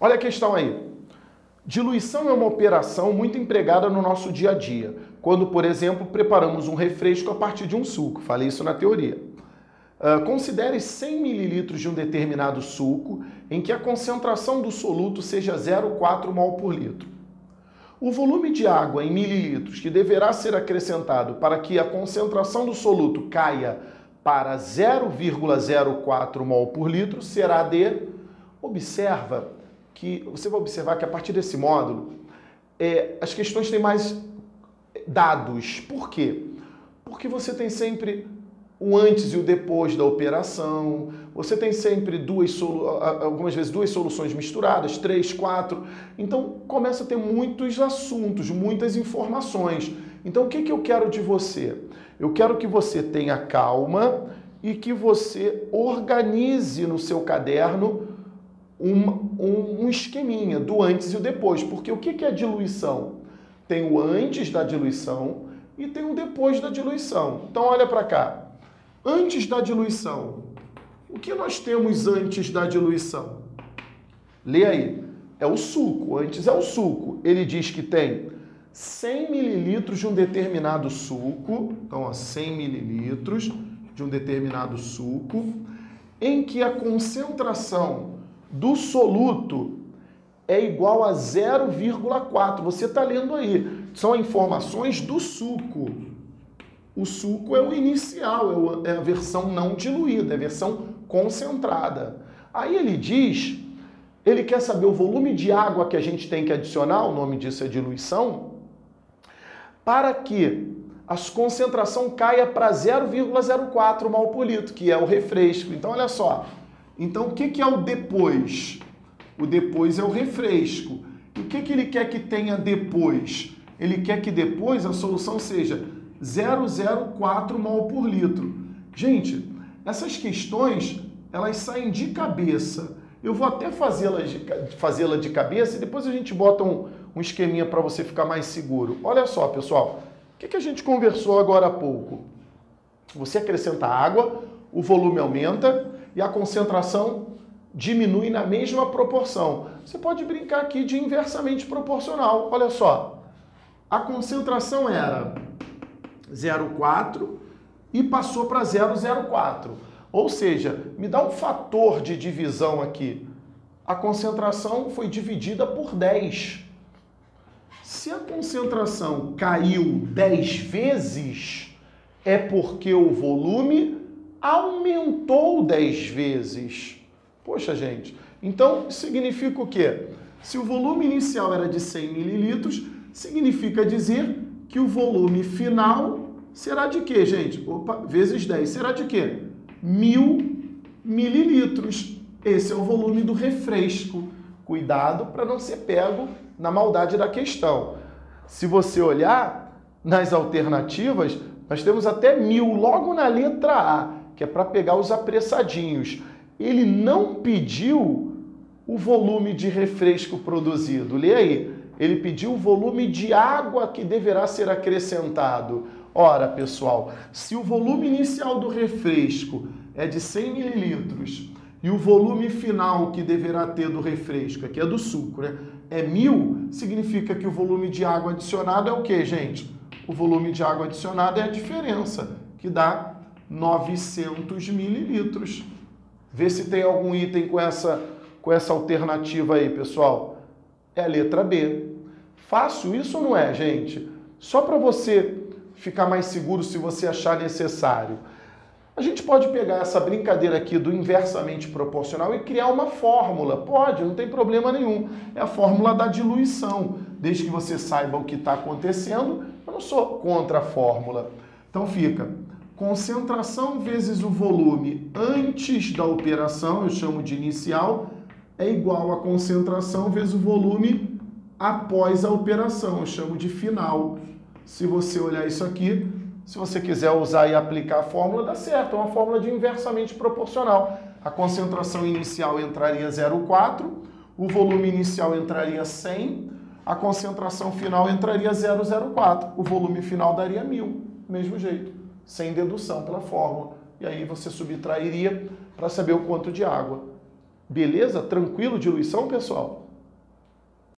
Olha a questão aí. Diluição é uma operação muito empregada no nosso dia a dia, quando, por exemplo, preparamos um refresco a partir de um suco. Falei isso na teoria. Considere 100 ml de um determinado suco em que a concentração do soluto seja 0,4 mol por litro. O volume de água em mililitros que deverá ser acrescentado para que a concentração do soluto caia para 0,04 mol por litro será de... Você vai observar que a partir desse módulo, as questões têm mais dados. Por quê? Porque você tem sempre o antes e o depois da operação, você tem sempre algumas vezes duas soluções misturadas, 3, 4. Então começa a ter muitos assuntos, muitas informações. Então o que eu quero de você? Eu quero que você tenha calma e que você organize no seu caderno um esqueminha do antes e o depois. Porque o que é diluição? Tem o antes da diluição e tem o depois da diluição. Então olha para cá. Antes da diluição, o que nós temos antes da diluição? Lê aí. É o suco. Antes é o suco. Ele diz que tem 100 mililitros de um determinado suco. Então, 100 mililitros de um determinado suco, em que a concentração do soluto é igual a 0,4. Você está lendo aí. São informações do suco. O suco é o inicial, é a versão não diluída, é a versão concentrada. Aí ele diz, ele quer saber o volume de água que a gente tem que adicionar, o nome disso é diluição, para que a concentração caia para 0,04 mol por litro, que é o refresco. Então, olha só. Então, o que é o depois? O depois é o refresco. E o que ele quer que tenha depois? Ele quer que depois a solução seja 0,04 mol por litro. Gente, essas questões, elas saem de cabeça. Eu vou até fazê-la de cabeça e depois a gente bota um esqueminha para você ficar mais seguro. Olha só, pessoal, o que a gente conversou agora há pouco? Você acrescenta água, o volume aumenta e a concentração diminui na mesma proporção. Você pode brincar aqui de inversamente proporcional. Olha só, a concentração era 0,4 e passou para 0,04. Ou seja, me dá um fator de divisão aqui. A concentração foi dividida por 10. Se a concentração caiu 10 vezes, é porque o volume aumentou 10 vezes. Poxa, gente. Então, significa o quê? Se o volume inicial era de 100 mililitros, significa dizer que o volume final será de quê, gente? Vezes 10. Será de quê? 1000 mililitros. Esse é o volume do refresco. Cuidado para não ser pego na maldade da questão. Se você olhar nas alternativas, nós temos até 1000 logo na letra A, que é para pegar os apressadinhos. Ele não pediu o volume de refresco produzido. Lê aí. Ele pediu o volume de água que deverá ser acrescentado. Ora, pessoal, se o volume inicial do refresco é de 100 mililitros e o volume final que deverá ter do refresco, aqui é do suco, né? É 1000, significa que o volume de água adicionado é o quê, gente? O volume de água adicionado é a diferença, que dá 900 mililitros. Vê se tem algum item com essa alternativa aí, pessoal. É a letra B. Fácil isso ou não é, gente? Só para você ficar mais seguro se você achar necessário. A gente pode pegar essa brincadeira aqui do inversamente proporcional e criar uma fórmula. Pode, não tem problema nenhum. É a fórmula da diluição. Desde que você saiba o que está acontecendo, eu não sou contra a fórmula. Então fica concentração vezes o volume antes da operação, eu chamo de inicial, é igual a concentração vezes o volume após a operação, eu chamo de final. Se você olhar isso aqui, se você quiser usar e aplicar a fórmula, dá certo. É uma fórmula de inversamente proporcional. A concentração inicial entraria 0,4, o volume inicial entraria 100, a concentração final entraria 0,04. O volume final daria 1000, mesmo jeito, sem dedução pela fórmula. E aí você subtrairia para saber o quanto de água. Beleza? Tranquilo, diluição, pessoal?